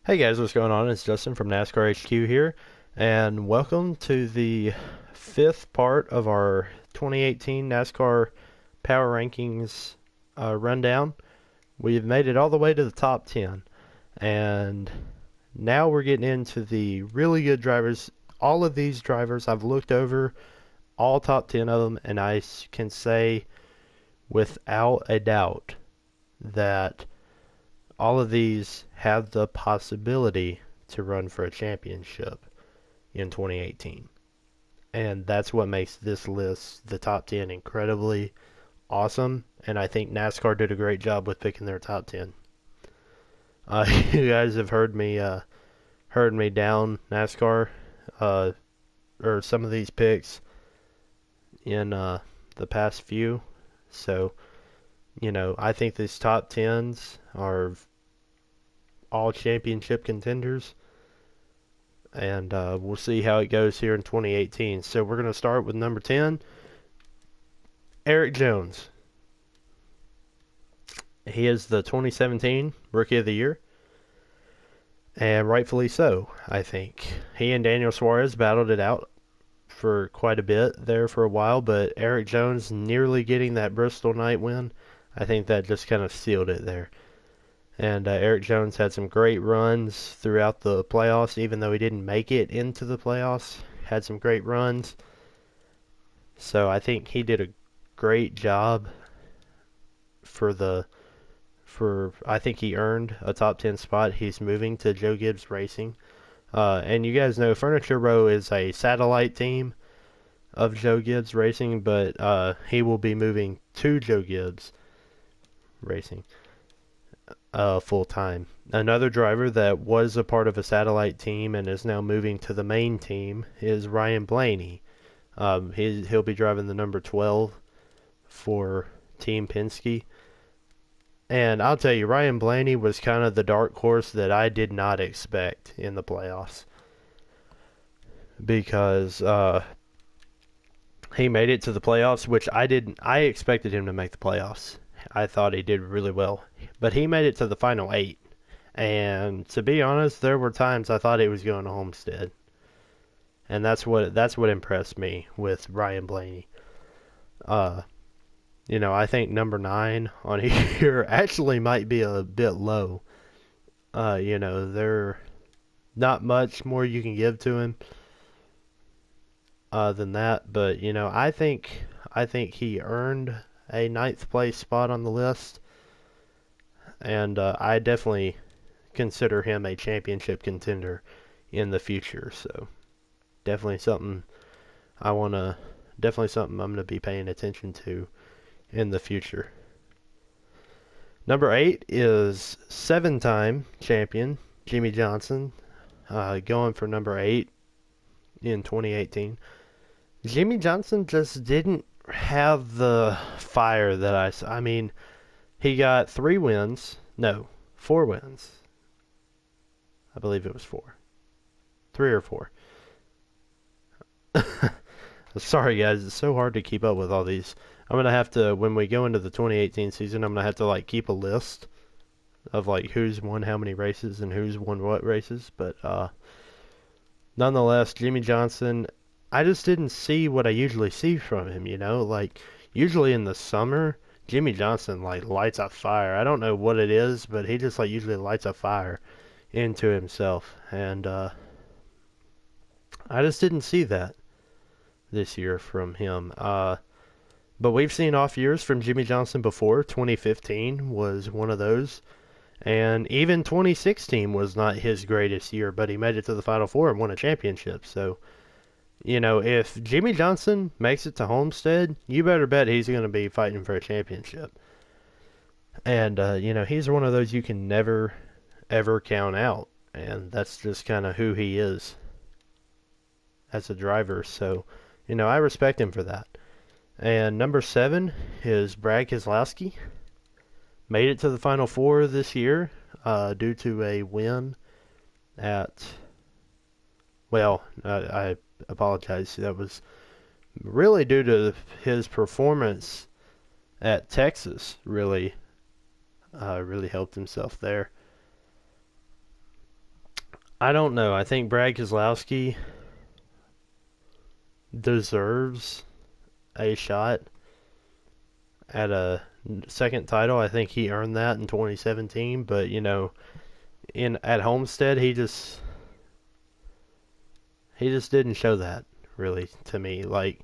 Hey guys, what's going on? It's Justin from NASCAR HQ here, and welcome to the fifth part of our 2018 NASCAR Power Rankings rundown. We've made it all the way to the top 10, and now we're getting into the really good drivers. All of these drivers, I've looked over all top 10 of them, and I can say without a doubt that all of these have the possibility to run for a championship in 2018. And that's what makes this list, the top 10, incredibly awesome. And I think NASCAR did a great job with picking their top 10. You guys have heard me down NASCAR, uh, or some of these picks in the past few. So, I think these top 10s are all championship contenders, and we'll see how it goes here in 2018. So we're going to start with number 10, Erik Jones. He is the 2017 Rookie of the Year, and rightfully so, I think. He and Daniel Suarez battled it out for quite a bit there for a while, but Erik Jones nearly getting that Bristol night win, I think that just kind of sealed it there. And Erik Jones had some great runs throughout the playoffs, even though he didn't make it into the playoffs. Had some great runs. So I think he did a great job I think he earned a top 10 spot. He's moving to Joe Gibbs Racing. And you guys know Furniture Row is a satellite team of Joe Gibbs Racing, but he will be moving to Joe Gibbs Racing full time. Another driver that was a part of a satellite team and is now moving to the main team is Ryan Blaney. He'll be driving the number 12 for Team Penske. And I'll tell you, Ryan Blaney was kind of the dark horse that I did not expect in the playoffs, because he made it to the playoffs, which I didn't. I expected him to make the playoffs. I thought he did really well, but he made it to the final 8. And to be honest, there were times I thought he was going to Homestead, and that's what impressed me with Ryan Blaney. I think number 9 on here actually might be a bit low. There not much more you can give to him than that, but I think he earned a 9th place spot on the list, and I definitely consider him a championship contender in the future. So definitely something definitely something I'm gonna be paying attention to in the future. Number 8 is 7-time champion Jimmie Johnson, going for number 8 in 2018. Jimmie Johnson just didn't have the fire that I mean, he got 3 wins. No, 4 wins. I believe it was 4. 3 or 4. Sorry guys, it's so hard to keep up with all these. I'm going to have to, when we go into the 2018 season, I'm going to have to keep a list of who's won how many races and who's won what races. But nonetheless, Jimmie Johnson, I just didn't see what I usually see from him, usually in the summer, Jimmie Johnson lights a fire. I don't know what it is, but he just usually lights a fire into himself, and I just didn't see that this year from him. But we've seen off years from Jimmie Johnson before. 2015 was one of those, and even 2016 was not his greatest year, but he made it to the Final Four and won a championship. So, if Jimmie Johnson makes it to Homestead, you better bet he's going to be fighting for a championship. And, he's one of those you can never, ever count out, and that's just kind of who he is as a driver. So, I respect him for that. And number 7 is Brad Keselowski. Made it to the Final Four this year due to a win at, I apologize. That was really due to his performance at Texas. Really helped himself there. I don't know. I think Brad Keselowski deserves a shot at a second title. I think he earned that in 2017, but in at Homestead he just didn't show that really to me. Like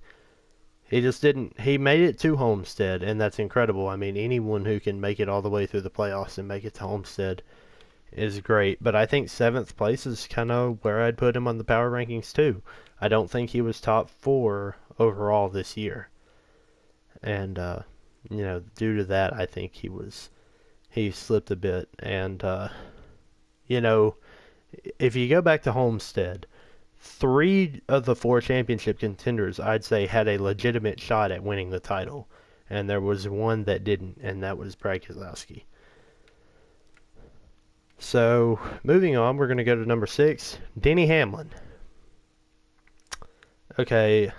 he just didn't. He made it to Homestead, and that's incredible. I mean, anyone who can make it all the way through the playoffs and make it to Homestead is great. But I think seventh place is kind of where I'd put him on the power rankings too. I don't think he was top four overall this year, and due to that, I think he slipped a bit. And you know, if you go back to Homestead, three of the four championship contenders, I'd say, had a legitimate shot at winning the title, and there was one that didn't, and that was Brad Keselowski. So, moving on, we're going to go to number 6, Denny Hamlin. Okay,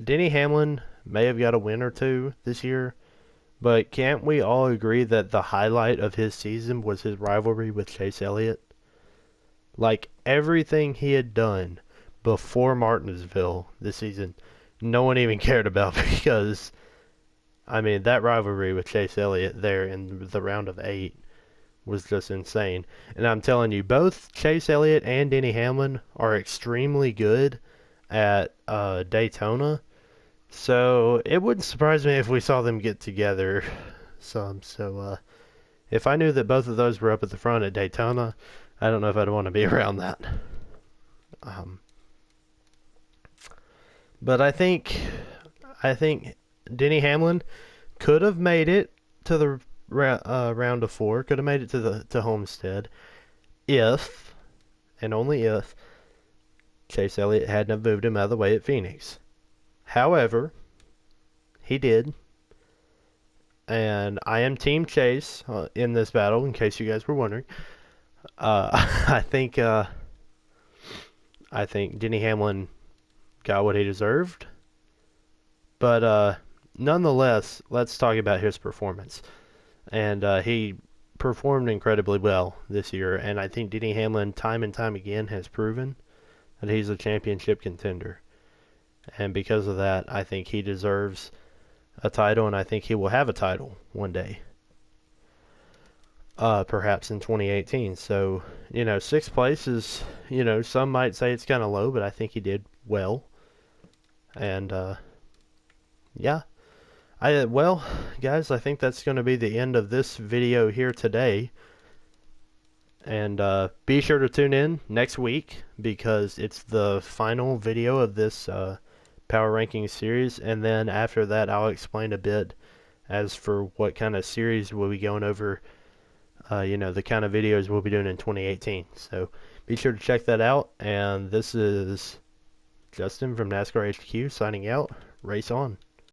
Denny Hamlin may have got a win or two this year, but can't we all agree that the highlight of his season was his rivalry with Chase Elliott? Like, everything he had done before Martinsville this season, no one even cared about because, I mean, that rivalry with Chase Elliott there in the round of 8 was just insane. And I'm telling you, both Chase Elliott and Denny Hamlin are extremely good at Daytona. So it wouldn't surprise me if we saw them get together some. So if I knew that both of those were up at the front at Daytona, I don't know if I'd want to be around that. But I think Denny Hamlin could have made it to the round of 4, could have made it to Homestead, if and only if Chase Elliott hadn't have moved him out of the way at Phoenix. However, he did, and I am Team Chase in this battle. In case you guys were wondering, I think Denny Hamlin got what he deserved, but nonetheless, let's talk about his performance. And he performed incredibly well this year, and I think Denny Hamlin, time and time again, has proven that he's a championship contender. And because of that, I think he deserves a title, and I think he will have a title one day. Perhaps in 2018. So, 6th place is, some might say it's kind of low, but I think he did well. And, yeah. Well, guys, I think that's going to be the end of this video here today. And be sure to tune in next week because it's the final video of this Power Rankings series. And then after that, I'll explain a bit as for what kind of series we'll be going over, the kind of videos we'll be doing in 2018. So be sure to check that out. And this is Justin from NASCAR HQ signing out. Race on.